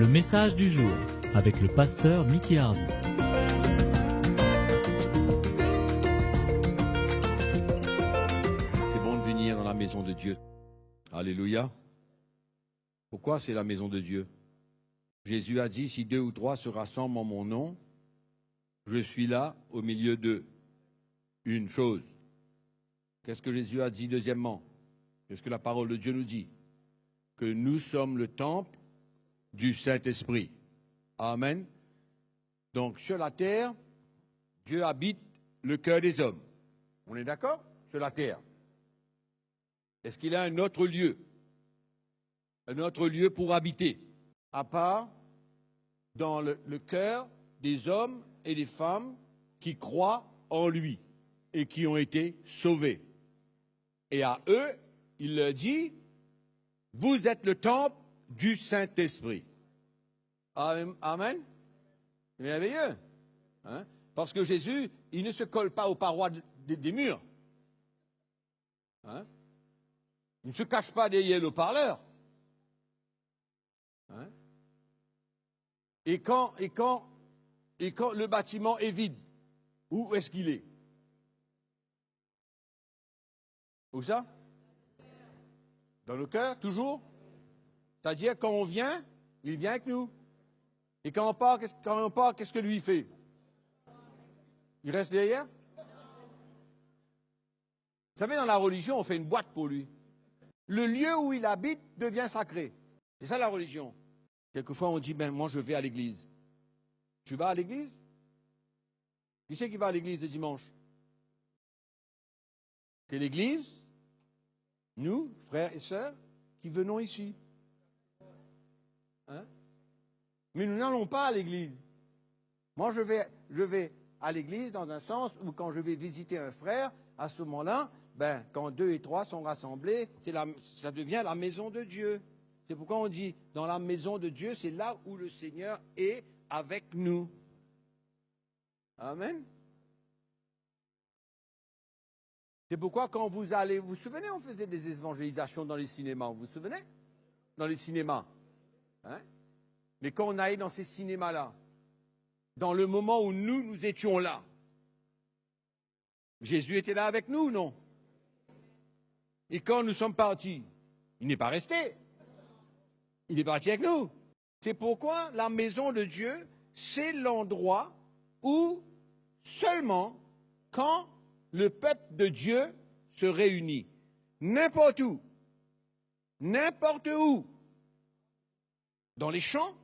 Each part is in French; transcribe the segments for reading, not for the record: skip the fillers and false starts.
Le message du jour avec le pasteur Mickey Hardy. C'est bon de venir dans la maison de Dieu. Alléluia. Pourquoi c'est la maison de Dieu? Jésus a dit, si 2 ou 3 se rassemblent en mon nom, je suis là au milieu d'eux. Une chose. Qu'est-ce que Jésus a dit deuxièmement? Qu'est-ce que la parole de Dieu nous dit? Que nous sommes le temple du Saint-Esprit. Amen. Donc sur la terre, Dieu habite le cœur des hommes. On est d'accord? Sur la terre. Est-ce qu'il a un autre lieu? Un autre lieu pour habiter? À part dans le cœur des hommes et des femmes qui croient en lui et qui ont été sauvés. Et à eux, il leur dit, vous êtes le temple du Saint-Esprit. Amen. C'est merveilleux. Hein? Parce que Jésus, il ne se colle pas aux parois des murs. Hein? Il ne se cache pas derrière le parleur. Hein? Et quand le bâtiment est vide, où est-ce qu'il est? Où ça? Dans le cœur, toujours? C'est-à-dire, quand on vient, il vient avec nous. Et quand on part, qu'est-ce que lui fait? Il reste derrière? Vous savez, dans la religion, on fait une boîte pour lui. Le lieu où il habite devient sacré. C'est ça la religion. Quelquefois, on dit, ben moi, je vais à l'église. Tu vas à l'église? Qui c'est qui va à l'église le dimanche? C'est l'église, nous, frères et sœurs, qui venons ici. Hein? Mais nous n'allons pas à l'église. Moi, je vais à l'église dans un sens où quand je vais visiter un frère, à ce moment-là, ben, quand 2 et 3 sont rassemblés, ça devient la maison de Dieu. C'est pourquoi on dit, dans la maison de Dieu, c'est là où le Seigneur est avec nous. Amen. C'est pourquoi quand vous allez, vous vous souvenez, on faisait des évangélisations dans les cinémas, vous vous souvenez? Dans les cinémas. Hein? Mais quand on allait dans ces cinémas-là, dans le moment où nous étions là, Jésus était là avec nous, non? Et quand nous sommes partis, il n'est pas resté. Il est parti avec nous. C'est pourquoi la maison de Dieu, c'est l'endroit où seulement quand le peuple de Dieu se réunit, n'importe où, dans les champs,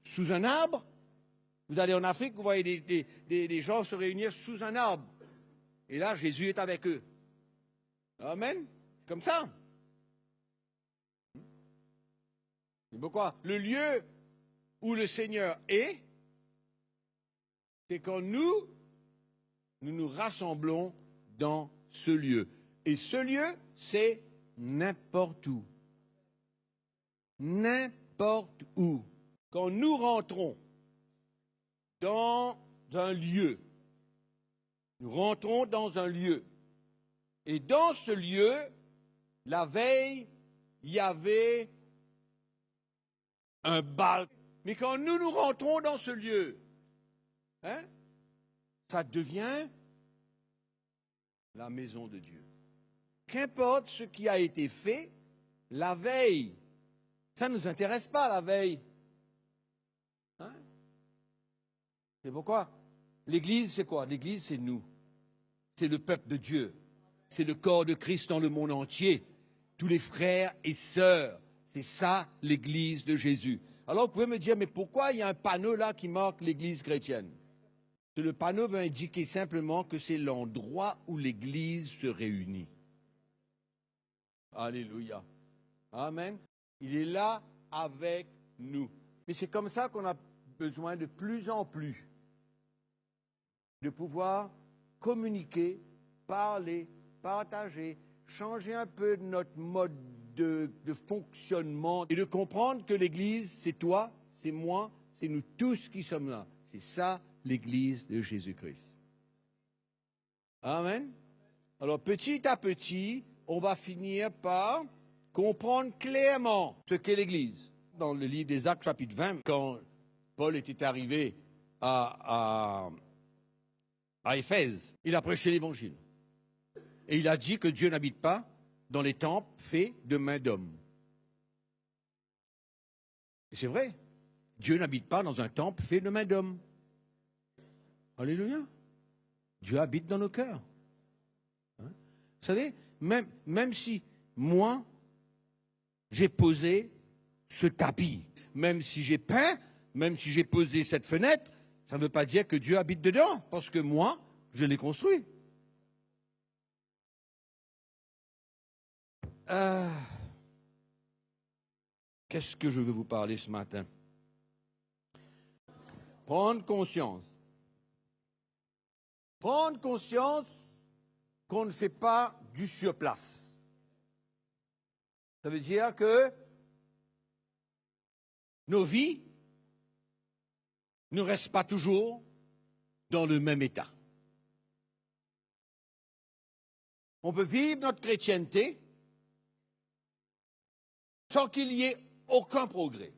sous un arbre. Vous allez en Afrique, vous voyez des gens se réunir sous un arbre. Et là, Jésus est avec eux. Amen. C'est comme ça. C'est pourquoi le lieu où le Seigneur est, c'est quand nous nous rassemblons dans ce lieu. Et ce lieu, c'est n'importe où. N'importe où. Quand nous rentrons dans un lieu, nous rentrons dans un lieu. Et dans ce lieu, la veille, il y avait un bal. Mais quand nous rentrons dans ce lieu, hein, ça devient la maison de Dieu. Qu'importe ce qui a été fait la veille, ça ne nous intéresse pas la veille. Hein? C'est pourquoi l'Église, c'est quoi? L'Église, c'est nous. C'est le peuple de Dieu. C'est le corps de Christ dans le monde entier. Tous les frères et sœurs. C'est ça, l'Église de Jésus. Alors, vous pouvez me dire, mais pourquoi il y a un panneau là qui marque l'Église chrétienne? Le panneau veut indiquer simplement que c'est l'endroit où l'Église se réunit. Alléluia. Amen. Il est là avec nous. Mais c'est comme ça qu'on a besoin de plus en plus de pouvoir communiquer, parler, partager, changer un peu de notre mode de fonctionnement et de comprendre que l'Église, c'est toi, c'est moi, c'est nous tous qui sommes là. C'est ça, l'Église de Jésus-Christ. Amen. Alors, petit à petit, on va finir par comprendre clairement ce qu'est l'Église. dans le livre des Actes, chapitre 20, quand Paul était arrivé à Éphèse, il a prêché l'évangile. Et il a dit que Dieu n'habite pas dans les temples faits de mains d'hommes. Et c'est vrai, Dieu n'habite pas dans un temple fait de mains d'hommes. Alléluia. Dieu habite dans nos cœurs. Hein? Vous savez, même si moi, j'ai posé ce tapis, même si j'ai peint, même si j'ai posé cette fenêtre, ça ne veut pas dire que Dieu habite dedans, parce que moi, je l'ai construit. Qu'est-ce que je veux vous parler ce matin? Prendre conscience. Prendre conscience qu'on ne fait pas du surplace. Ça veut dire que nos vies ne restent pas toujours dans le même état. On peut vivre notre chrétienté sans qu'il y ait aucun progrès.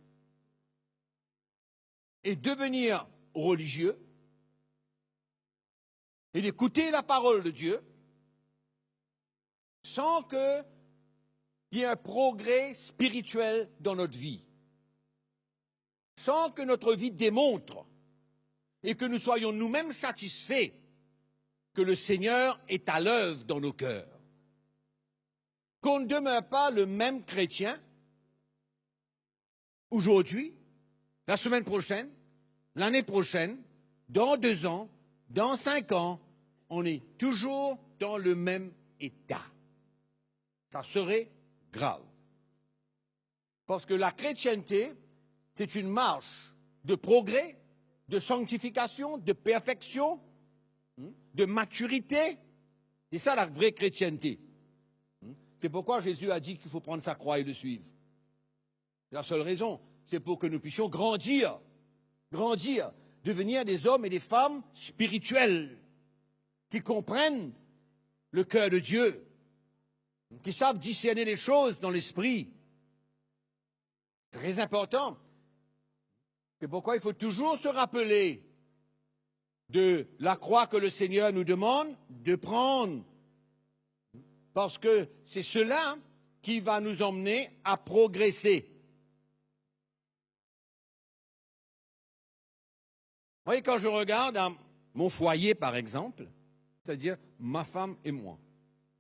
Et devenir religieux et d'écouter la parole de Dieu sans qu'il y ait un progrès spirituel dans notre vie. Sans que notre vie démontre et que nous soyons nous-mêmes satisfaits que le Seigneur est à l'œuvre dans nos cœurs. Qu'on ne demeure pas le même chrétien aujourd'hui, la semaine prochaine, l'année prochaine, dans 2 ans, dans 5 ans, on est toujours dans le même état. Ça serait grave. Parce que la chrétienté, c'est une marche de progrès, de sanctification, de perfection, de maturité. C'est ça la vraie chrétienté. C'est pourquoi Jésus a dit qu'il faut prendre sa croix et le suivre. La seule raison, c'est pour que nous puissions grandir, devenir des hommes et des femmes spirituels, qui comprennent le cœur de Dieu, qui savent discerner les choses dans l'esprit. Très important. C'est pourquoi il faut toujours se rappeler de la croix que le Seigneur nous demande de prendre. Parce que c'est cela qui va nous emmener à progresser. Vous voyez, quand je regarde à mon foyer, par exemple, c'est-à-dire ma femme et moi,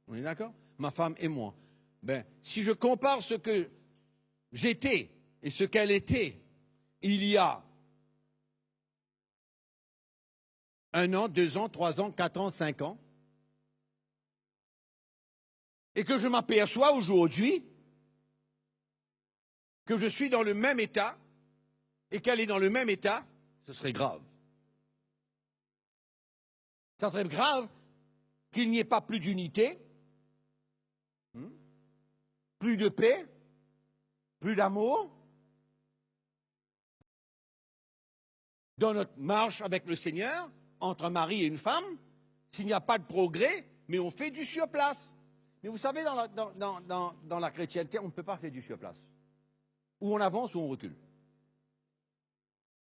on est d'accord? Ma femme et moi. Ben, si je compare ce que j'étais et ce qu'elle était il y a 1 an, 2 ans, 3 ans, 4 ans, 5 ans, et que je m'aperçois aujourd'hui que je suis dans le même état et qu'elle est dans le même état, ce serait grave. Ça serait grave qu'il n'y ait pas plus d'unité, plus de paix, plus d'amour dans notre marche avec le Seigneur, entre un mari et une femme, s'il n'y a pas de progrès, mais on fait du surplace. Mais vous savez, dans la chrétienté, on ne peut pas faire du surplace. Ou on avance ou on recule.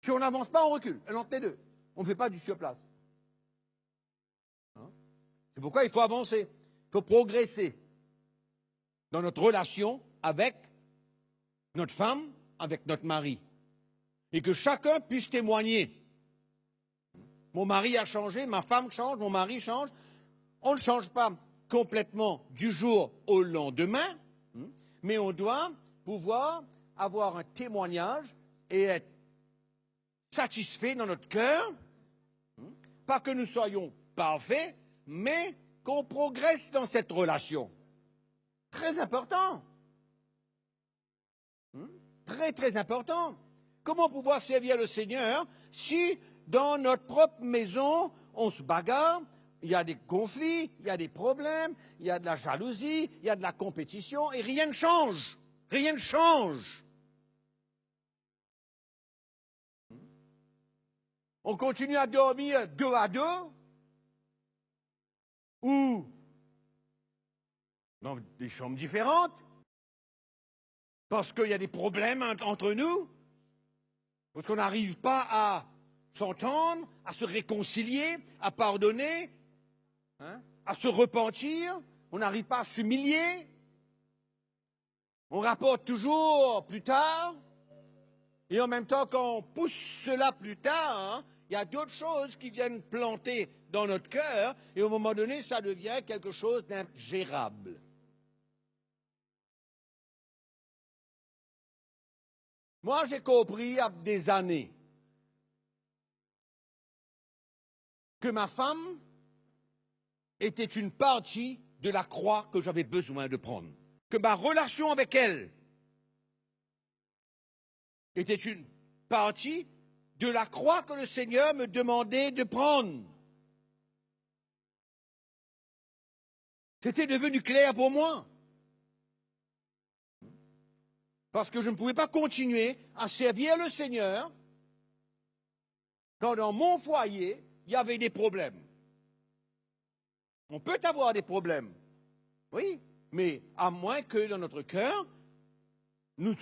Si on n'avance pas, on recule. Et entre les deux, on ne fait pas du surplace. C'est pourquoi il faut avancer, il faut progresser dans notre relation avec notre femme, avec notre mari. Et que chacun puisse témoigner. Mon mari a changé, ma femme change, mon mari change. On ne change pas complètement du jour au lendemain, mais on doit pouvoir avoir un témoignage et être satisfait dans notre cœur, pas que nous soyons parfaits, mais qu'on progresse dans cette relation. Très important. Très, très important. Comment pouvoir servir le Seigneur si dans notre propre maison, on se bagarre, il y a des conflits, il y a des problèmes, il y a de la jalousie, il y a de la compétition et rien ne change. Rien ne change. On continue à dormir 2 à 2 ou dans des chambres différentes. Parce qu'il y a des problèmes entre nous, parce qu'on n'arrive pas à s'entendre, à se réconcilier, à pardonner, hein, à se repentir, on n'arrive pas à s'humilier, on rapporte toujours plus tard, et en même temps, quand on pousse cela plus tard, hein, il y a d'autres choses qui viennent planter dans notre cœur, et au moment donné, ça devient quelque chose d'ingérable. Moi, j'ai compris à des années que ma femme était une partie de la croix que j'avais besoin de prendre. Que ma relation avec elle était une partie de la croix que le Seigneur me demandait de prendre. C'était devenu clair pour moi. Parce que je ne pouvais pas continuer à servir le Seigneur quand dans mon foyer, il y avait des problèmes. On peut avoir des problèmes, oui, mais à moins que dans notre cœur, nous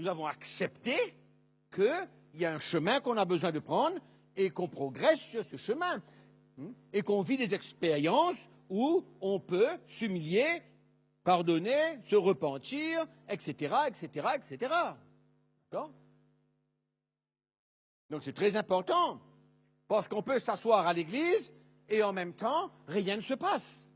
avons accepté qu'il y a un chemin qu'on a besoin de prendre et qu'on progresse sur ce chemin. Et qu'on vit des expériences où on peut s'humilier, pardonner, se repentir, etc., etc., etc. D'accord ? Donc c'est très important, parce qu'on peut s'asseoir à l'église et en même temps, rien ne se passe.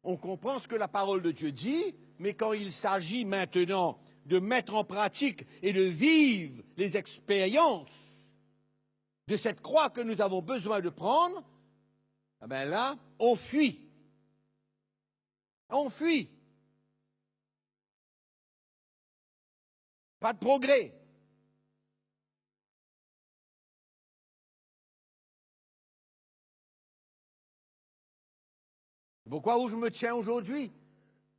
On comprend ce que la parole de Dieu dit, mais quand il s'agit maintenant de mettre en pratique et de vivre les expériences de cette croix que nous avons besoin de prendre, eh bien là, on fuit. On fuit. Pas de progrès. Pourquoi où je me tiens aujourd'hui?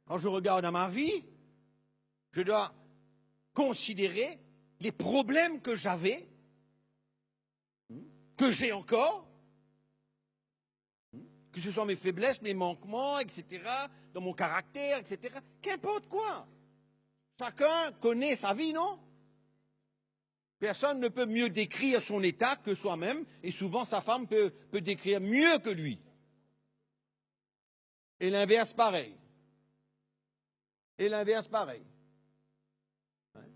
Quand je regarde à ma vie, je dois considérer les problèmes que j'avais, que j'ai encore, que ce soit mes faiblesses, mes manquements, etc., dans mon caractère, etc. Qu'importe quoi. Chacun connaît sa vie, non? Personne ne peut mieux décrire son état que soi-même, et souvent sa femme peut décrire mieux que lui. Et l'inverse pareil. Et l'inverse pareil. Ouais.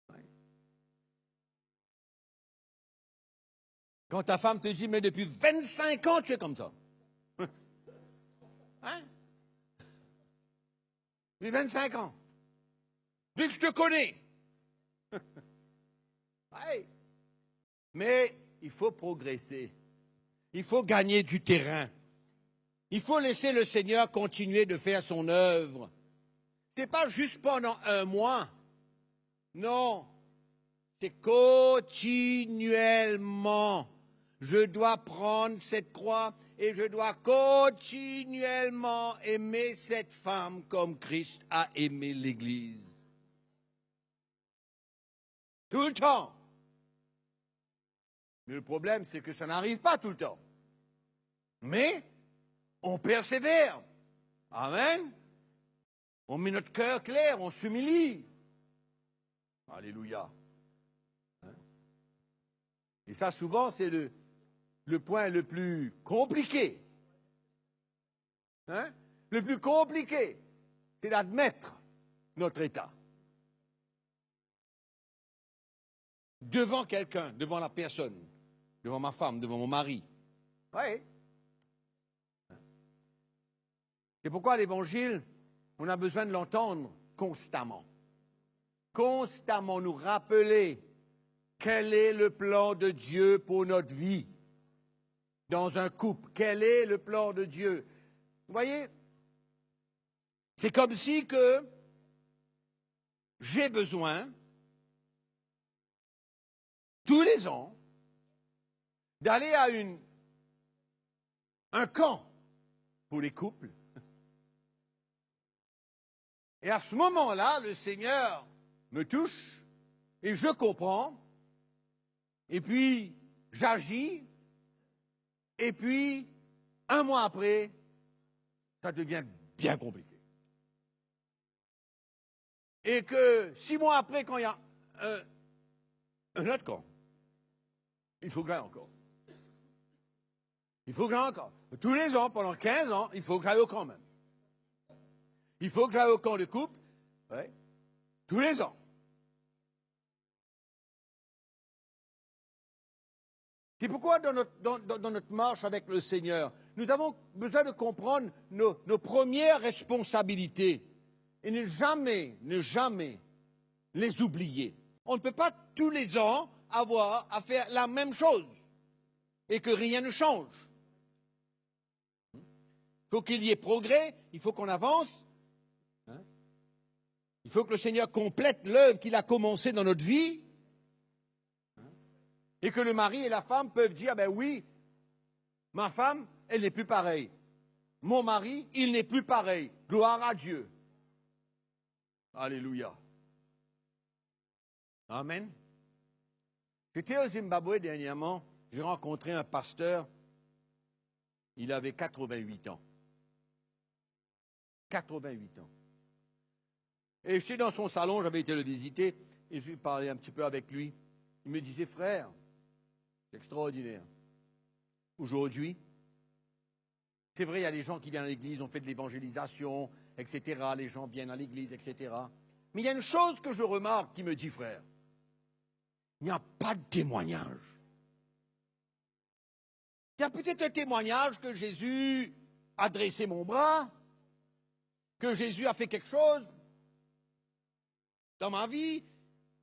Ouais. Quand ta femme te dit, mais depuis 25 ans, tu es comme ça. Hein? Depuis 25 ans. Depuis que je te connais. Ouais. Mais il faut progresser. Il faut gagner du terrain. Il faut laisser le Seigneur continuer de faire son œuvre. Ce n'est pas juste pendant un mois. Non. C'est continuellement. Je dois prendre cette croix et je dois continuellement aimer cette femme comme Christ a aimé l'Église. Tout le temps. Mais le problème, c'est que ça n'arrive pas tout le temps. Mais on persévère. Amen. On met notre cœur clair, on s'humilie. Alléluia. Et ça, souvent, c'est le point le plus compliqué. Hein? Le plus compliqué, c'est d'admettre notre état. Devant quelqu'un, devant la personne, devant ma femme, devant mon mari. Oui. C'est pourquoi l'évangile, on a besoin de l'entendre constamment. Constamment nous rappeler quel est le plan de Dieu pour notre vie. Dans un couple, quel est le plan de Dieu? Vous voyez, c'est comme si que j'ai besoin, tous les ans, d'aller à un camp pour les couples. Et à ce moment-là, le Seigneur me touche et je comprends. Et puis, j'agis. Et puis, un mois après, ça devient bien compliqué. et que 6 mois après, quand il y a un autre camp, il faut que j'aille encore. Il faut que j'aille encore. Tous les ans, pendant 15 ans, il faut que j'aille au camp même. Il faut que j'aille au camp de couple, ouais, tous les ans. C'est pourquoi dans notre marche avec le Seigneur, nous avons besoin de comprendre nos premières responsabilités et ne jamais les oublier. On ne peut pas tous les ans avoir à faire la même chose et que rien ne change. Il faut qu'il y ait progrès, il faut qu'on avance. Il faut que le Seigneur complète l'œuvre qu'il a commencée dans notre vie. Et que le mari et la femme peuvent dire, ben oui, ma femme, elle n'est plus pareille. Mon mari, il n'est plus pareil. Gloire à Dieu. Alléluia. Amen. J'étais au Zimbabwe dernièrement, j'ai rencontré un pasteur, il avait 88 ans. 88 ans. Et je suis dans son salon, j'avais été le visiter, et je lui parlais un petit peu avec lui. Il me disait, frère, c'est extraordinaire. Aujourd'hui, c'est vrai, il y a des gens qui viennent à l'église, on fait de l'évangélisation, etc. Les gens viennent à l'église, etc. Mais il y a une chose que je remarque qui me dit, frère, il n'y a pas de témoignage. Il y a peut-être un témoignage que Jésus a dressé mon bras, que Jésus a fait quelque chose dans ma vie,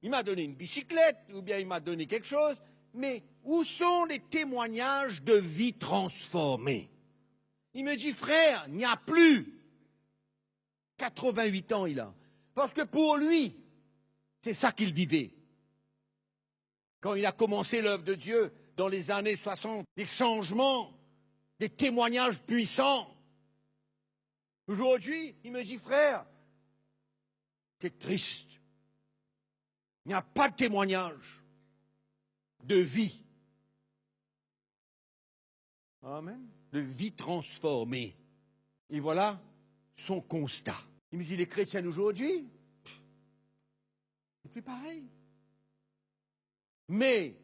il m'a donné une bicyclette, ou bien il m'a donné quelque chose, mais où sont les témoignages de vie transformée? Il me dit, frère, il n'y a plus. 88 ans il a. Parce que pour lui, c'est ça qu'il vivait. Quand il a commencé l'œuvre de Dieu dans les années 60, des changements, des témoignages puissants. Aujourd'hui, il me dit, frère, c'est triste. Il n'y a pas de témoignage de vie. Amen. De vie transformée. Et voilà son constat. Il me dit, les chrétiens d'aujourd'hui, c'est plus pareil. Mais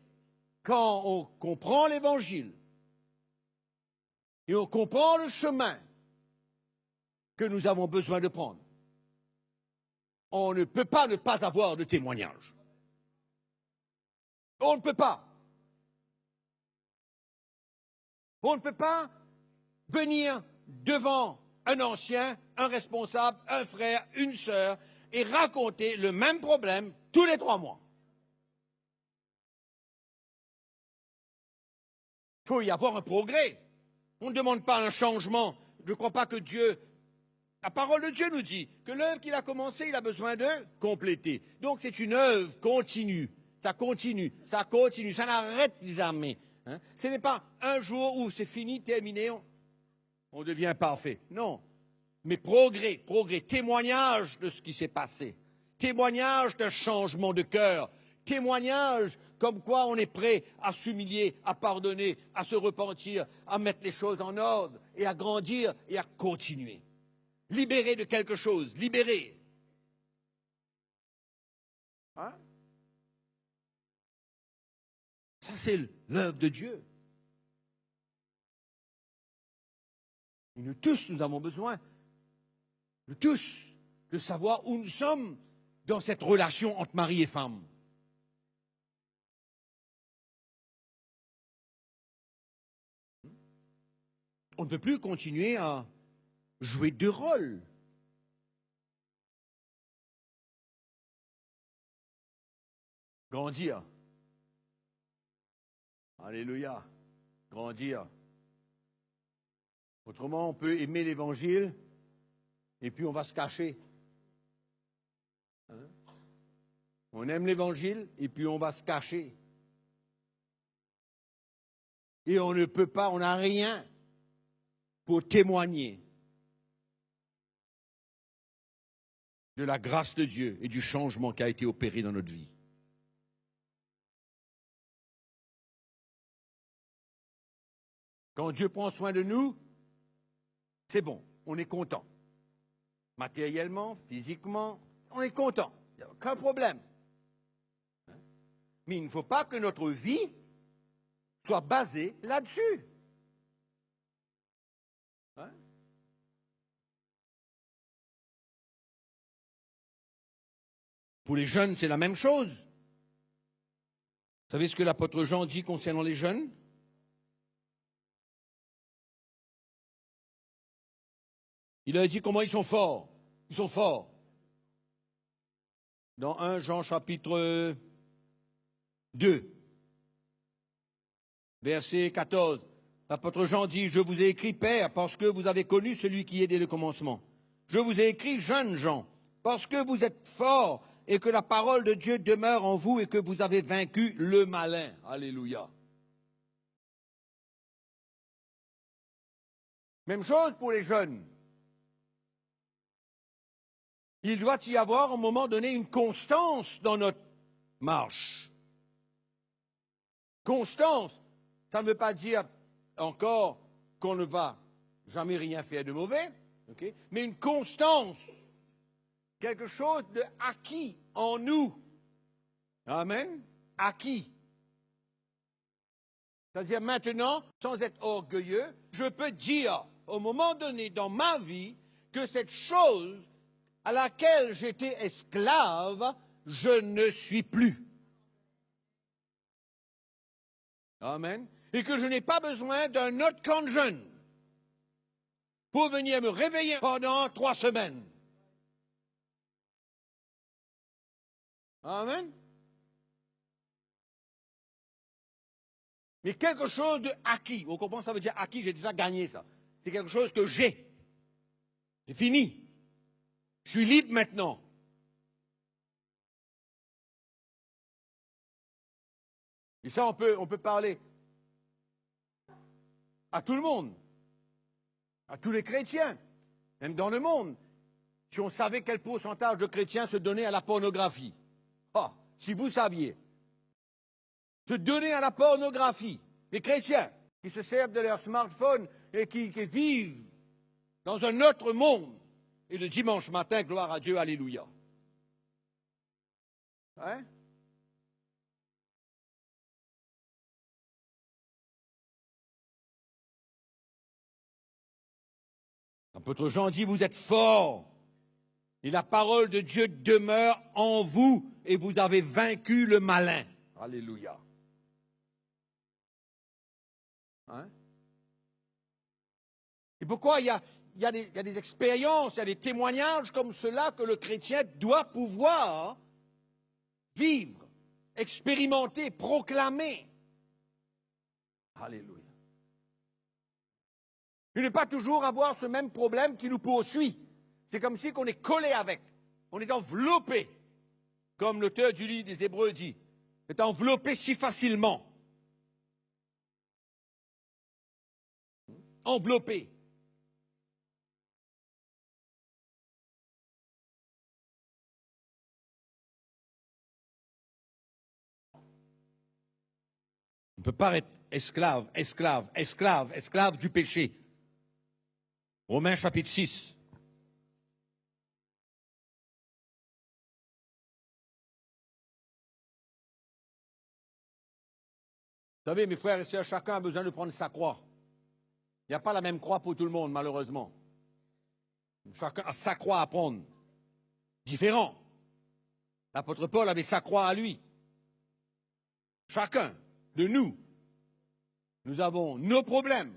quand on comprend l'évangile et on comprend le chemin que nous avons besoin de prendre, on ne peut pas ne pas avoir de témoignage. On ne peut pas. On ne peut pas venir devant un ancien, un responsable, un frère, une sœur, et raconter le même problème tous les 3 mois. Il faut y avoir un progrès. On ne demande pas un changement. Je ne crois pas que Dieu... La parole de Dieu nous dit que l'œuvre qu'il a commencée, il a besoin de compléter. Donc c'est une œuvre continue. Ça continue, ça continue, ça n'arrête jamais. Hein? Ce n'est pas un jour où c'est fini, terminé, on devient parfait. Non. Mais progrès, témoignage de ce qui s'est passé. Témoignage d'un changement de cœur. Témoignage comme quoi on est prêt à s'humilier, à pardonner, à se repentir, à mettre les choses en ordre et à grandir et à continuer. Libéré de quelque chose, libéré. Hein? Ça, c'est l'œuvre de Dieu. Et nous tous, nous avons besoin, nous tous, de savoir où nous sommes dans cette relation entre mari et femme. On ne peut plus continuer à jouer 2 rôles. Grandir. Alléluia. Grandir. Autrement, on peut aimer l'Évangile et puis on va se cacher. Hein? On aime l'Évangile et puis on va se cacher. Et on ne peut pas, on n'a rien pour témoigner de la grâce de Dieu et du changement qui a été opéré dans notre vie. Quand Dieu prend soin de nous, c'est bon, on est content. Matériellement, physiquement, on est content. Il n'y a aucun problème. Mais il ne faut pas que notre vie soit basée là-dessus. Hein? Pour les jeunes, c'est la même chose. Vous savez ce que l'apôtre Jean dit concernant les jeunes? Il a dit comment ils sont forts. Ils sont forts. Dans 1 Jean chapitre 2, verset 14, l'apôtre Jean dit, « Je vous ai écrit, Père, parce que vous avez connu celui qui est dès le commencement. Je vous ai écrit, jeunes gens, parce que vous êtes forts et que la parole de Dieu demeure en vous et que vous avez vaincu le malin. » Alléluia. Même chose pour les jeunes. Il doit y avoir, à un moment donné, une constance dans notre marche. Constance, ça ne veut pas dire encore qu'on ne va jamais rien faire de mauvais, okay? Mais une constance, quelque chose de acquis en nous. Amen. Acquis. C'est-à-dire maintenant, sans être orgueilleux, je peux dire, au moment donné dans ma vie, que cette chose à laquelle j'étais esclave, je ne suis plus. Amen. Et que je n'ai pas besoin d'un autre camp de jeunes pour venir me réveiller pendant 3 semaines. Amen. Mais quelque chose de acquis. Vous comprenez, ça veut dire acquis, j'ai déjà gagné ça. C'est quelque chose que j'ai. C'est fini. Je suis libre maintenant. Et ça, on peut parler à tout le monde, à tous les chrétiens, même dans le monde. Si on savait quel pourcentage de chrétiens se donnaient à la pornographie. Oh, si vous saviez. Se donner à la pornographie. Les chrétiens qui se servent de leur smartphone et qui vivent dans un autre monde. Et le dimanche matin, gloire à Dieu, alléluia. Hein? L'apôtre Jean dit, vous êtes forts. Et la parole de Dieu demeure en vous et vous avez vaincu le malin. Alléluia. Hein? Et pourquoi il y a des expériences, il y a des témoignages comme cela que le chrétien doit pouvoir vivre, expérimenter, proclamer. Alléluia. Et ne pas toujours avoir ce même problème qui nous poursuit. C'est comme si on est collé avec, on est enveloppé, comme l'auteur du livre des Hébreux dit, est enveloppé si facilement. Enveloppé. On ne peut pas être esclave du péché. Romains chapitre 6. Vous savez, mes frères et sœurs, chacun a besoin de prendre sa croix. Il n'y a pas la même croix pour tout le monde, malheureusement. Chacun a sa croix à prendre. Différent. L'apôtre Paul avait sa croix à lui. Chacun de nous, nous avons nos problèmes.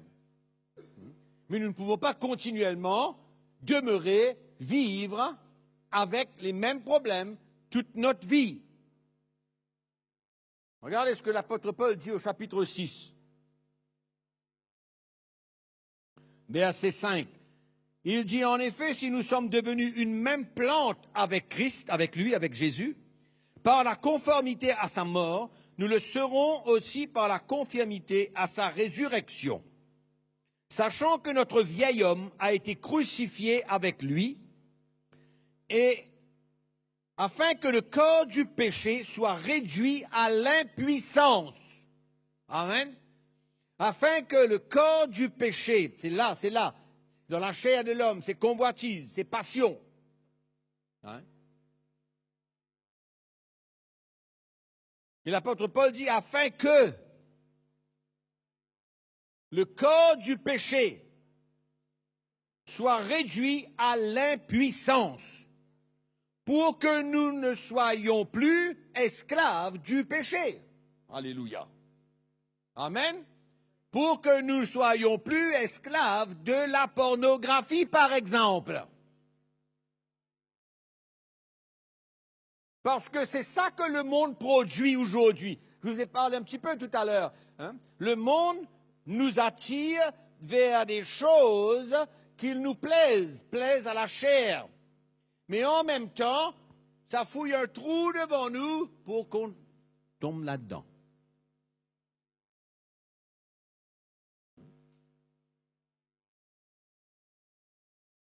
Mais nous ne pouvons pas continuellement demeurer, vivre avec les mêmes problèmes toute notre vie. Regardez ce que l'apôtre Paul dit au chapitre 6. Verset 5. Il dit en effet, si nous sommes devenus une même plante avec Christ, avec lui, avec Jésus, par la conformité à sa mort, nous le serons aussi par la conformité à sa résurrection. Sachant que notre vieil homme a été crucifié avec lui, et afin que le corps du péché soit réduit à l'impuissance. Amen. Afin que le corps du péché, c'est là, dans la chair de l'homme, ses convoitises, ses passions, hein, Et l'apôtre Paul dit, afin que le corps du péché soit réduit à l'impuissance, pour que nous ne soyons plus esclaves du péché. Alléluia. Amen. Pour que nous ne soyons plus esclaves de la pornographie, par exemple. Parce que c'est ça que le monde produit aujourd'hui. Je vous ai parlé un petit peu tout à l'heure. Le monde nous attire vers des choses qui nous plaisent à la chair. Mais en même temps, ça fouille un trou devant nous pour qu'on tombe là-dedans.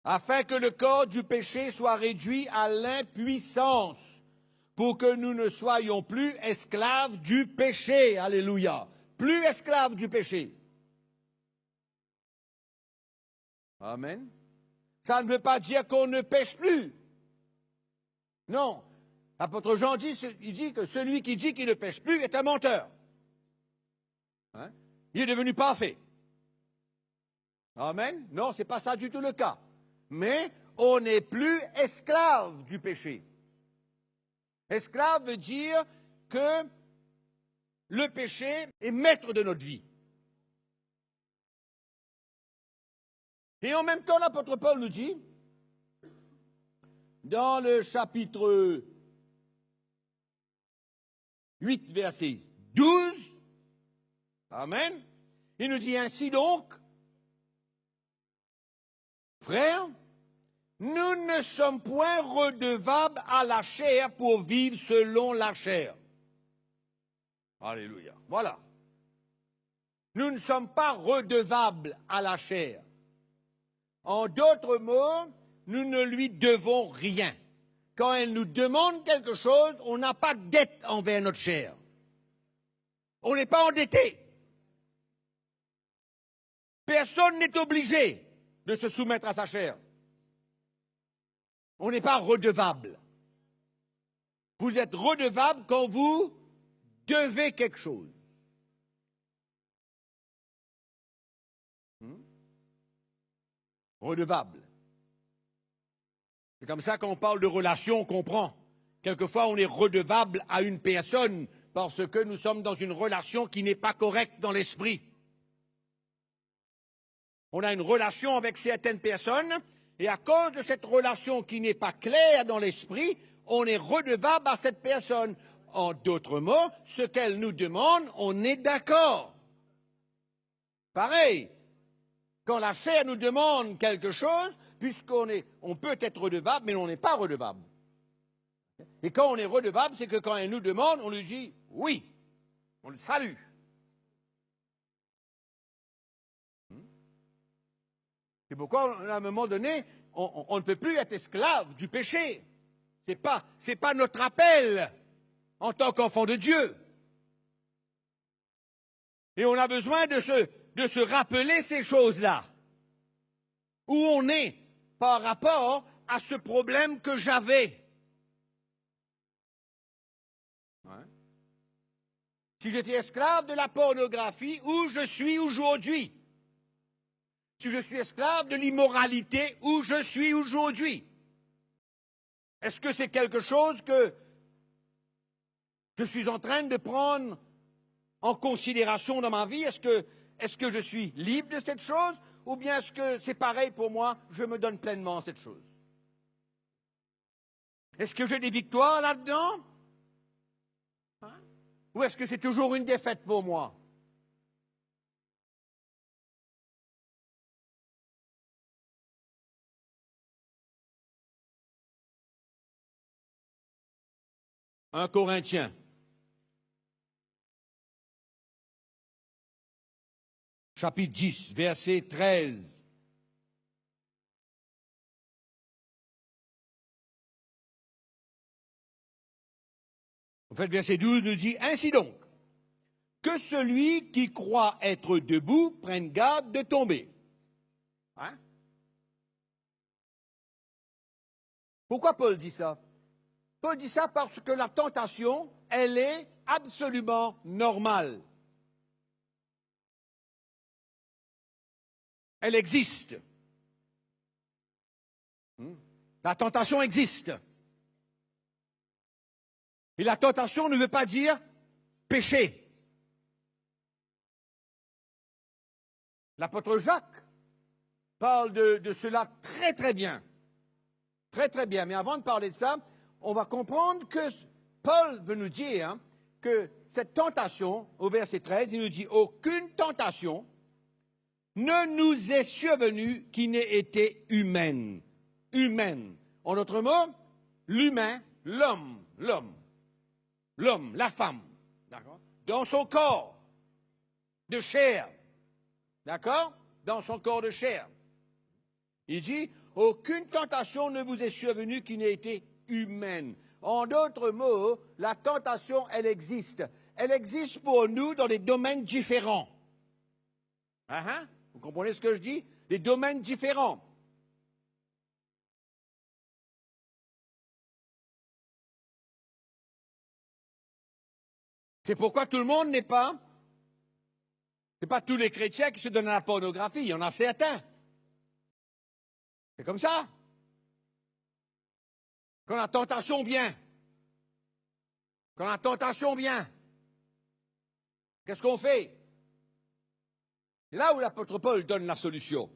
Afin que le corps du péché soit réduit à l'impuissance, pour que nous ne soyons plus esclaves du péché. Alléluia. Plus esclaves du péché. Amen. Ça ne veut pas dire qu'on ne pêche plus. Non. L'apôtre Jean dit, il dit que celui qui dit qu'il ne pêche plus est un menteur. Il est devenu parfait. Amen. Non, ce n'est pas ça du tout le cas. Mais on n'est plus esclave du péché. Esclave veut dire que le péché est maître de notre vie. Et en même temps, l'apôtre Paul nous dit, dans le chapitre 8, verset 12, amen, il nous dit ainsi donc, frères, nous ne sommes point redevables à la chair pour vivre selon la chair. Alléluia. Voilà. Nous ne sommes pas redevables à la chair. En d'autres mots, nous ne lui devons rien. Quand elle nous demande quelque chose, on n'a pas de dette envers notre chair. On n'est pas endetté. Personne n'est obligé de se soumettre à sa chair. On n'est pas redevable. Vous êtes redevable quand vous devez quelque chose. Redevable. C'est comme ça qu'on parle de relation, on comprend. Quelquefois, on est redevable à une personne parce que nous sommes dans une relation qui n'est pas correcte dans l'esprit. On a une relation avec certaines personnes et à cause de cette relation qui n'est pas claire dans l'esprit, on est redevable à cette personne. En d'autres mots, ce qu'elle nous demande, on est d'accord. Pareil, quand la chair nous demande quelque chose, on peut être redevable, mais on n'est pas redevable. Et quand on est redevable, c'est que quand elle nous demande, on lui dit oui, on le salue. C'est pourquoi, à un moment donné, on ne peut plus être esclave du péché. C'est pas notre appel en tant qu'enfant de Dieu. Et on a besoin de se rappeler ces choses-là. Où on est par rapport à ce problème que j'avais. Si j'étais esclave de la pornographie, où je suis aujourd'hui. Si je suis esclave de l'immoralité, où je suis aujourd'hui. Est-ce que c'est quelque chose que je suis en train de prendre en considération dans ma vie? Est-ce que je suis libre de cette chose? Ou bien est-ce que c'est pareil pour moi, je me donne pleinement à cette chose? Est-ce que j'ai des victoires là-dedans? Ou est-ce que c'est toujours une défaite pour moi? Un Corinthiens. Chapitre 10, verset 13. En fait, verset 12 nous dit, ainsi donc, que celui qui croit être debout prenne garde de tomber. Pourquoi Paul dit ça? Paul dit ça parce que la tentation, elle est absolument normale. Elle existe. La tentation existe. Et la tentation ne veut pas dire péché. L'apôtre Jacques parle de cela très très bien. Très très bien. Mais avant de parler de ça, on va comprendre que Paul veut nous dire que cette tentation, au verset 13, il nous dit « Aucune tentation ne nous est survenue qui n'ait été humaine. » Humaine. En d'autres mots, l'humain, l'homme, la femme, d'accord, dans son corps de chair, d'accord, dans son corps de chair. Il dit, aucune tentation ne vous est survenue qui n'ait été humaine. En d'autres mots, la tentation, elle existe. Elle existe pour nous dans des domaines différents. Vous comprenez ce que je dis? Des domaines différents. C'est pourquoi tout le monde n'est pas... C'est pas tous les chrétiens qui se donnent à la pornographie, il y en a certains. C'est comme ça. Quand la tentation vient, qu'est-ce qu'on fait? C'est là où l'apôtre Paul donne la solution.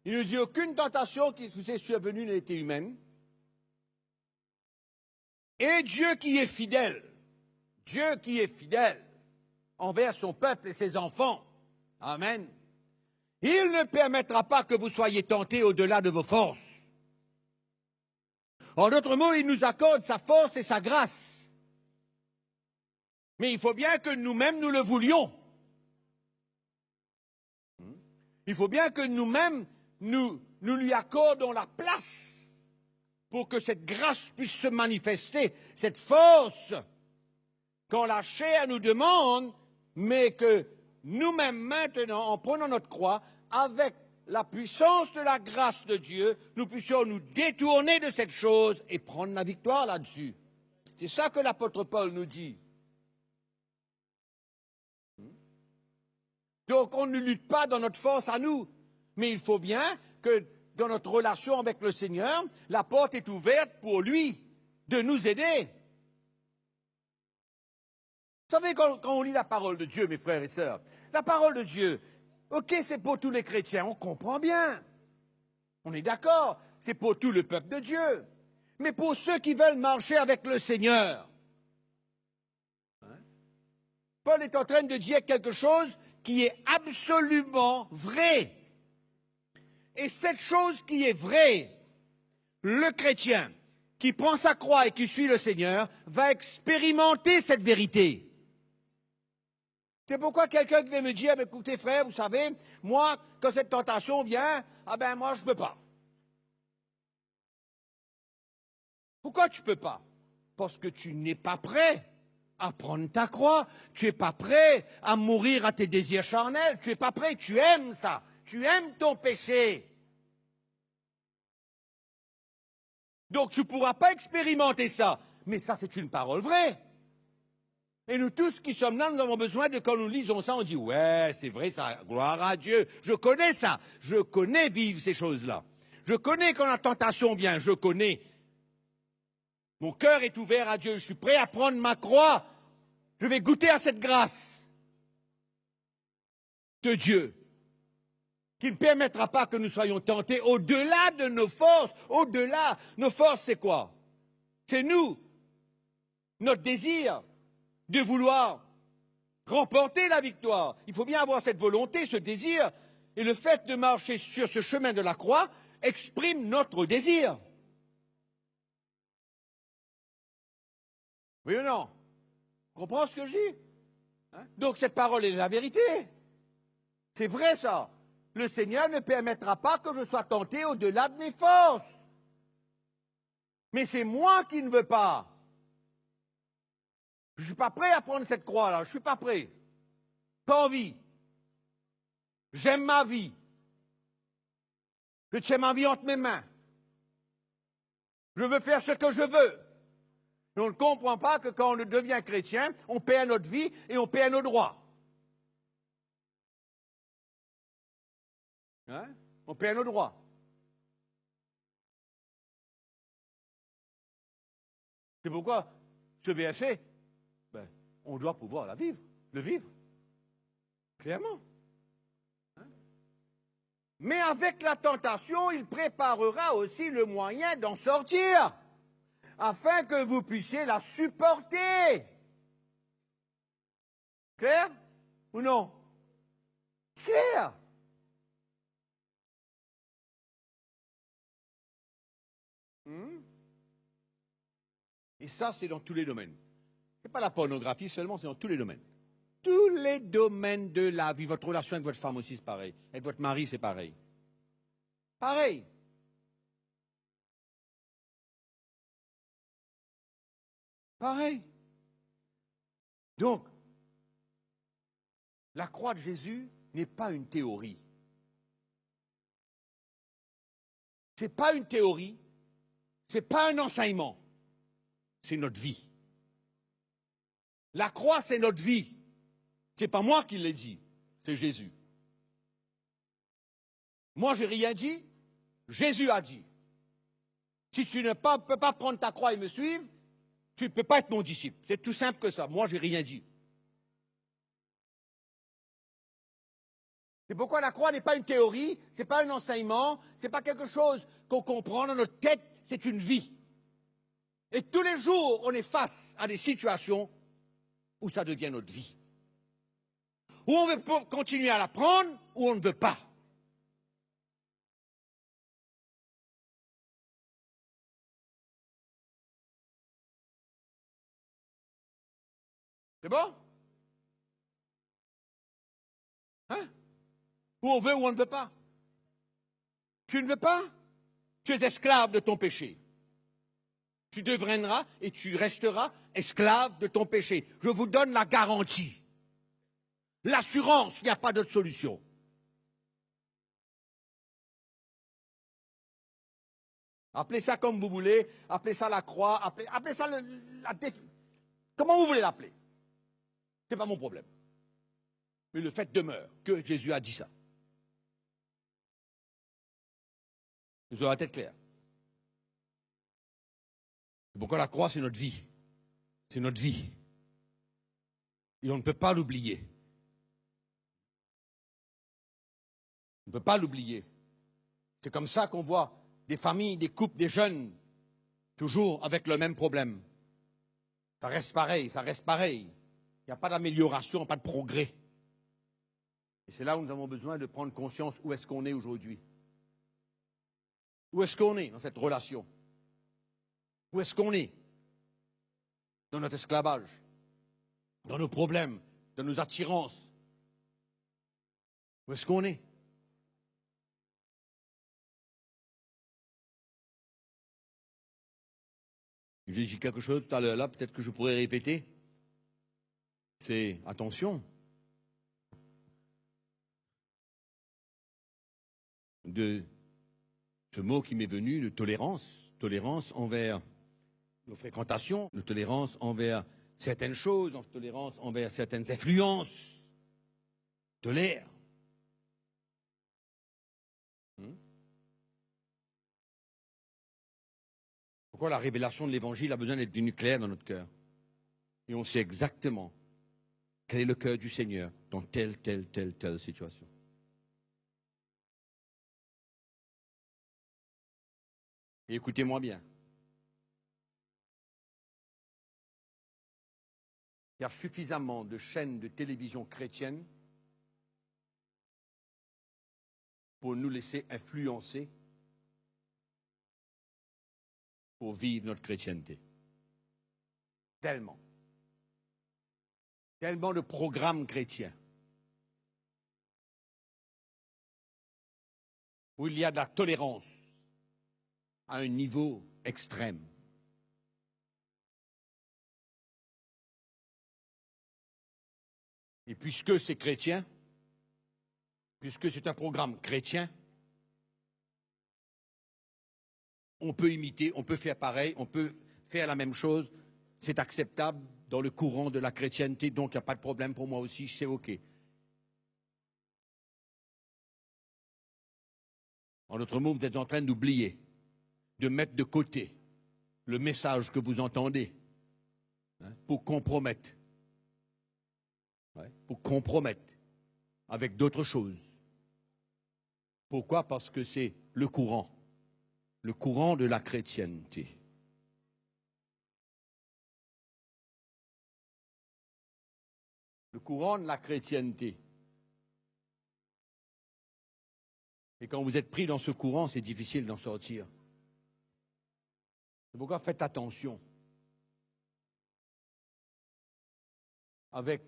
Il nous dit, aucune tentation qui vous est survenue n'a été humaine. Et Dieu qui est fidèle envers son peuple et ses enfants, amen, il ne permettra pas que vous soyez tentés au-delà de vos forces. En d'autres mots, il nous accorde sa force et sa grâce. Mais il faut bien que nous-mêmes nous le voulions. Il faut bien que nous-mêmes nous lui accordons la place pour que cette grâce puisse se manifester, cette force, quand la chair nous demande, mais que nous-mêmes maintenant, en prenant notre croix, avec la puissance de la grâce de Dieu, nous puissions nous détourner de cette chose et prendre la victoire là-dessus. C'est ça que l'apôtre Paul nous dit. Donc on ne lutte pas dans notre force à nous, mais il faut bien que dans notre relation avec le Seigneur, la porte est ouverte pour lui de nous aider. Vous savez, quand on lit la parole de Dieu, mes frères et sœurs, la parole de Dieu, ok, c'est pour tous les chrétiens, on comprend bien. On est d'accord, c'est pour tout le peuple de Dieu. Mais pour ceux qui veulent marcher avec le Seigneur, Paul est en train de dire quelque chose qui est absolument vrai. Et cette chose qui est vraie, le chrétien qui prend sa croix et qui suit le Seigneur va expérimenter cette vérité. C'est pourquoi quelqu'un qui vient me dire, écoutez frère, vous savez, moi, quand cette tentation vient, moi je ne peux pas. Pourquoi tu ne peux pas? Parce que tu n'es pas prêt à prendre ta croix, tu n'es pas prêt à mourir à tes désirs charnels, tu n'es pas prêt, tu aimes ça, tu aimes ton péché. Donc tu ne pourras pas expérimenter ça, mais ça c'est une parole vraie. Et nous tous qui sommes là, nous avons besoin de, quand nous lisons ça, on dit, ouais, c'est vrai ça, gloire à Dieu, je connais ça, je connais vivre ces choses-là. Je connais quand la tentation vient, je connais. Mon cœur est ouvert à Dieu, je suis prêt à prendre ma croix, je vais goûter à cette grâce de Dieu, qui ne permettra pas que nous soyons tentés au-delà de nos forces, au-delà. Nos forces, c'est quoi? C'est nous, notre désir de vouloir remporter la victoire. Il faut bien avoir cette volonté, ce désir, et le fait de marcher sur ce chemin de la croix exprime notre désir. Oui ou non? Tu comprends ce que je dis? Donc cette parole est la vérité. C'est vrai ça. Le Seigneur ne permettra pas que je sois tenté au-delà de mes forces. Mais c'est moi qui ne veux pas. Je ne suis pas prêt à prendre cette croix-là, je ne suis pas prêt. Pas envie. J'aime ma vie. Je tiens ma vie entre mes mains. Je veux faire ce que je veux. Mais on ne comprend pas que quand on devient chrétien, on paie à notre vie et on paie à nos droits. Hein? On paie à nos droits. C'est pourquoi ce verset, on doit pouvoir le vivre, clairement. Hein? Mais avec la tentation, il préparera aussi le moyen d'en sortir, afin que vous puissiez la supporter. Clair ou non? Clair. Et ça, c'est dans tous les domaines. Ce n'est pas la pornographie seulement, c'est dans tous les domaines. Tous les domaines de la vie. Votre relation avec votre femme aussi, c'est pareil. Avec votre mari, c'est pareil. Pareil. Pareil. Donc, la croix de Jésus n'est pas une théorie. Ce n'est pas une théorie. Ce n'est pas un enseignement. C'est notre vie. La croix, c'est notre vie. Ce n'est pas moi qui l'ai dit, c'est Jésus. Moi, je n'ai rien dit, Jésus a dit. Si tu ne peux pas prendre ta croix et me suivre, tu ne peux pas être mon disciple. C'est tout simple que ça. Moi, je n'ai rien dit. C'est pourquoi la croix n'est pas une théorie, ce n'est pas un enseignement, ce n'est pas quelque chose qu'on comprend dans notre tête, c'est une vie. Et tous les jours, on est face à des situations où ça devient notre vie. Où on veut continuer à la prendre, ou on ne veut pas. C'est bon? Hein? Où on veut ou on ne veut pas. Tu ne veux pas? Tu es esclave de ton péché. Tu deviendras et tu resteras esclave de ton péché. Je vous donne la garantie. L'assurance, il n'y a pas d'autre solution. Appelez ça comme vous voulez, appelez ça la croix, appelez ça comment vous voulez l'appeler. Ce n'est pas mon problème. Mais le fait demeure que Jésus a dit ça. Vous aurez la tête claire. C'est pourquoi la croix, c'est notre vie. C'est notre vie. Et on ne peut pas l'oublier. On ne peut pas l'oublier. C'est comme ça qu'on voit des familles, des couples, des jeunes, toujours avec le même problème. Ça reste pareil, ça reste pareil. Il n'y a pas d'amélioration, pas de progrès. Et c'est là où nous avons besoin de prendre conscience où est-ce qu'on est aujourd'hui. Où est-ce qu'on est dans cette relation? Où est-ce qu'on est dans notre esclavage? Dans nos problèmes, dans nos attirances? Où est-ce qu'on est? J'ai dit quelque chose tout à l'heure là, peut-être que je pourrais répéter. C'est attention de ce mot qui m'est venu, de tolérance. Tolérance envers nos fréquentations, de tolérance envers certaines choses, de tolérance envers certaines influences de l'air. Pourquoi la révélation de l'Évangile a besoin d'être venue claire dans notre cœur? Et on sait exactement quel est le cœur du Seigneur dans telle situation. Et écoutez-moi bien. Il y a suffisamment de chaînes de télévision chrétiennes pour nous laisser influencer pour vivre notre chrétienté. Tellement. Tellement de programmes chrétiens où il y a de la tolérance à un niveau extrême. Et puisque c'est chrétien, puisque c'est un programme chrétien, on peut imiter, on peut faire pareil, on peut faire la même chose c'est acceptable dans le courant de la chrétienté, donc il n'y a pas de problème pour moi aussi, c'est OK. En d'autres mots, vous êtes en train d'oublier, de mettre de côté le message que vous entendez pour compromettre. Pour compromettre avec d'autres choses. Pourquoi? Parce que c'est le courant de la chrétienté. Le courant de la chrétienté. Et quand vous êtes pris dans ce courant, c'est difficile d'en sortir. C'est pourquoi faites attention. Avec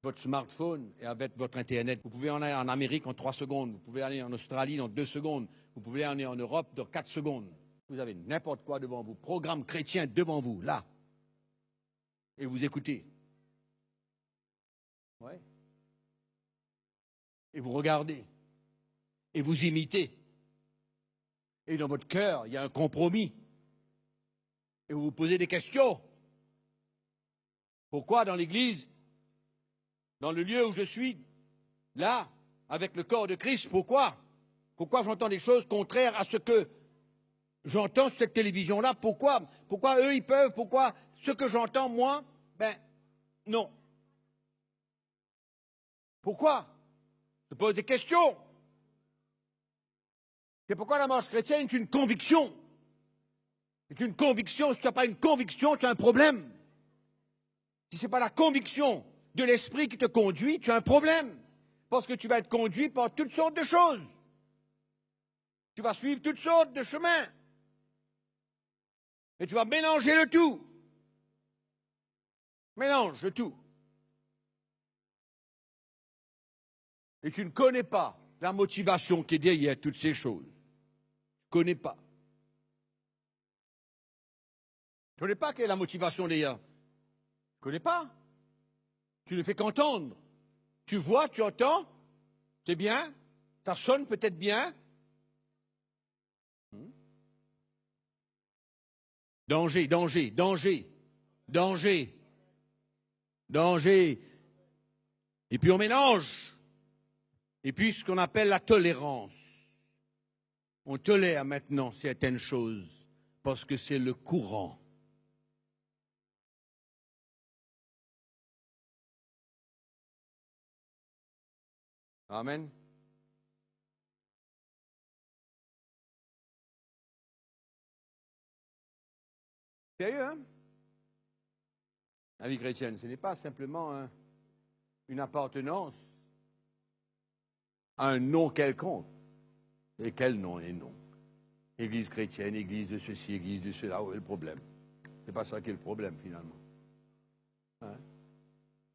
votre smartphone et avec votre Internet, vous pouvez en aller en Amérique en 3 secondes, vous pouvez aller en Australie dans 2 secondes, vous pouvez aller en Europe dans 4 secondes. Vous avez n'importe quoi devant vous, programme chrétien devant vous, là. Et vous écoutez. Ouais. Et vous regardez. Et vous imitez. Et dans votre cœur, il y a un compromis. Et vous vous posez des questions. Pourquoi dans l'église, dans le lieu où je suis, là, avec le corps de Christ, pourquoi j'entends des choses contraires à ce que j'entends sur cette télévision-là? Pourquoi eux, ils peuvent? Pourquoi ce que j'entends, moi, non. Pourquoi? Je pose des questions. C'est pourquoi la marche chrétienne est une conviction. C'est une conviction. Si tu n'as pas une conviction, tu as un problème. Si ce n'est pas la conviction de l'esprit qui te conduit, tu as un problème. Parce que tu vas être conduit par toutes sortes de choses. Tu vas suivre toutes sortes de chemins. Et tu vas mélanger le tout. Mélange le tout. Et tu ne connais pas la motivation qui est derrière toutes ces choses. Tu ne connais pas. Tu ne connais pas quelle est la motivation derrière. Tu ne connais pas. Tu ne fais qu'entendre. Tu vois, tu entends, c'est bien, ça sonne peut-être bien. Danger, danger, danger, danger, danger. Et puis on mélange. Et puis ce qu'on appelle la tolérance. On tolère maintenant certaines choses parce que c'est le courant. Amen. Sérieux, hein? La vie chrétienne, ce n'est pas simplement une appartenance à un nom quelconque. Et quel nom est non? Église chrétienne, église de ceci, église de cela, où est le problème? C'est pas ça qui est le problème finalement. Hein?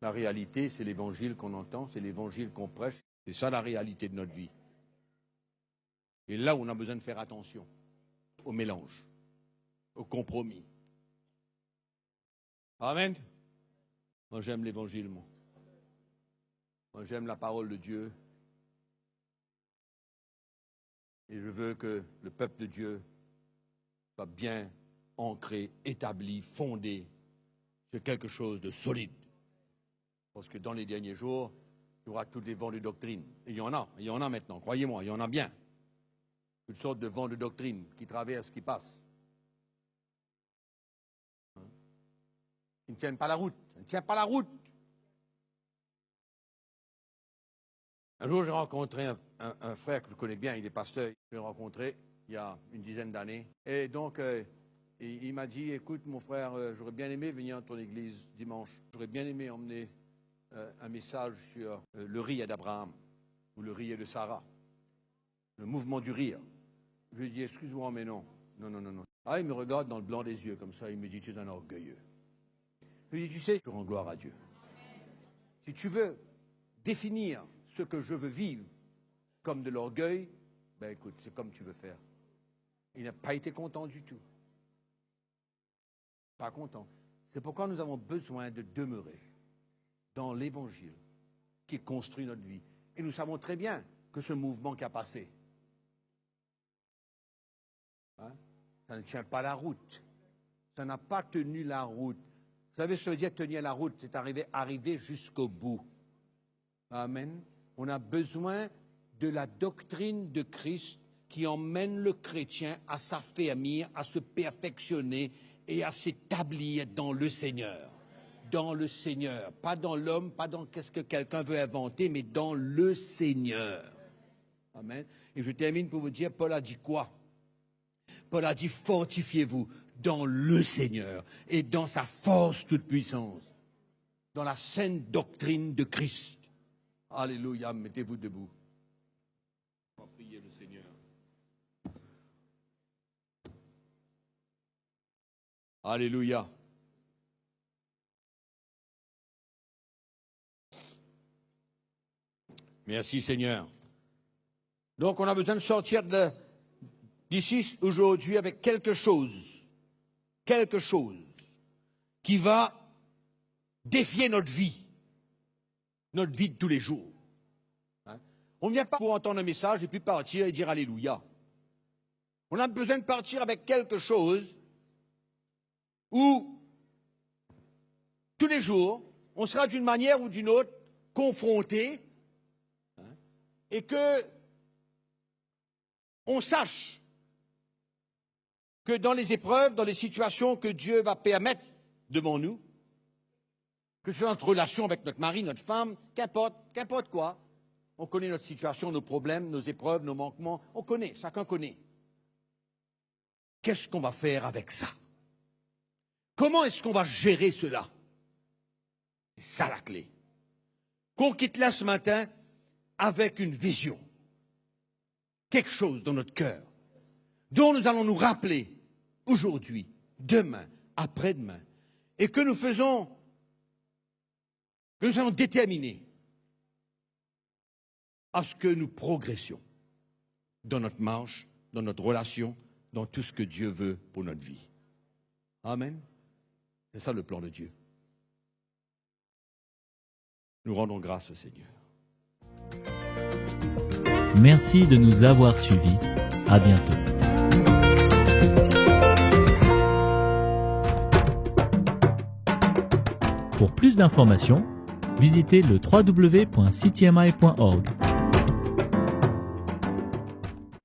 La réalité, c'est l'évangile qu'on entend, c'est l'évangile qu'on prêche. C'est ça la réalité de notre vie. Et là où on a besoin de faire attention, au mélange, au compromis. Amen. Moi j'aime l'évangile, moi. Moi j'aime la parole de Dieu. Et je veux que le peuple de Dieu soit bien ancré, établi, fondé sur quelque chose de solide. Parce que dans les derniers jours, il y aura tous les vents de doctrine. Et il y en a maintenant, croyez-moi, il y en a bien. Toutes sortes de vents de doctrine qui traversent, qui passent. Ils ne tiennent pas la route. Ils ne tiennent pas la route. Un jour, j'ai rencontré un frère que je connais bien, il est pasteur. Je l'ai rencontré il y a une dizaine d'années. Et donc, il m'a dit, écoute, mon frère, j'aurais bien aimé venir à ton église dimanche. J'aurais bien aimé emmener un message sur le rire d'Abraham ou le rire de Sarah. Le mouvement du rire. Je lui ai dit, excuse-moi, mais non. Non. Ah, il me regarde dans le blanc des yeux, comme ça, il me dit, tu es un orgueilleux. Je lui ai dit, tu sais, je rends gloire à Dieu. Si tu veux définir ce que je veux vivre comme de l'orgueil, ben écoute, c'est comme tu veux faire. Il n'a pas été content du tout. Pas content. C'est pourquoi nous avons besoin de demeurer dans l'évangile qui construit notre vie. Et nous savons très bien que ce mouvement qui a passé, ça ne tient pas la route. Ça n'a pas tenu la route. Vous savez ce que ça veut dire tenir la route? C'est arriver jusqu'au bout. Amen. On a besoin de la doctrine de Christ qui emmène le chrétien à s'affermir, à se perfectionner et à s'établir dans le Seigneur. Dans le Seigneur. Pas dans l'homme, pas dans qu'est-ce que quelqu'un veut inventer, mais dans le Seigneur. Amen. Et je termine pour vous dire, Paul a dit quoi? Paul a dit, fortifiez-vous dans le Seigneur et dans sa force toute puissance, dans la sainte doctrine de Christ. Alléluia, mettez-vous debout. On va prier le Seigneur. Alléluia. Merci Seigneur. Donc on a besoin de sortir d'ici aujourd'hui avec quelque chose qui va défier notre vie de tous les jours. Hein? On ne vient pas pour entendre un message et puis partir et dire Alléluia. On a besoin de partir avec quelque chose où tous les jours, on sera d'une manière ou d'une autre confronté, hein, et que on sache que dans les épreuves, dans les situations que Dieu va permettre devant nous, que ce soit notre relation avec notre mari, notre femme, qu'importe quoi, on connaît notre situation, nos problèmes, nos épreuves, nos manquements, on connaît, chacun connaît. Qu'est-ce qu'on va faire avec ça? Comment est-ce qu'on va gérer cela? C'est ça la clé. Qu'on quitte là ce matin avec une vision, quelque chose dans notre cœur, dont nous allons nous rappeler aujourd'hui, demain, après-demain, et que nous allons déterminer à ce que nous progressions dans notre marche, dans notre relation, dans tout ce que Dieu veut pour notre vie. Amen. C'est ça le plan de Dieu. Nous rendons grâce au Seigneur. Merci de nous avoir suivis. À bientôt. Pour plus d'informations, visitez le www.ctmi.org.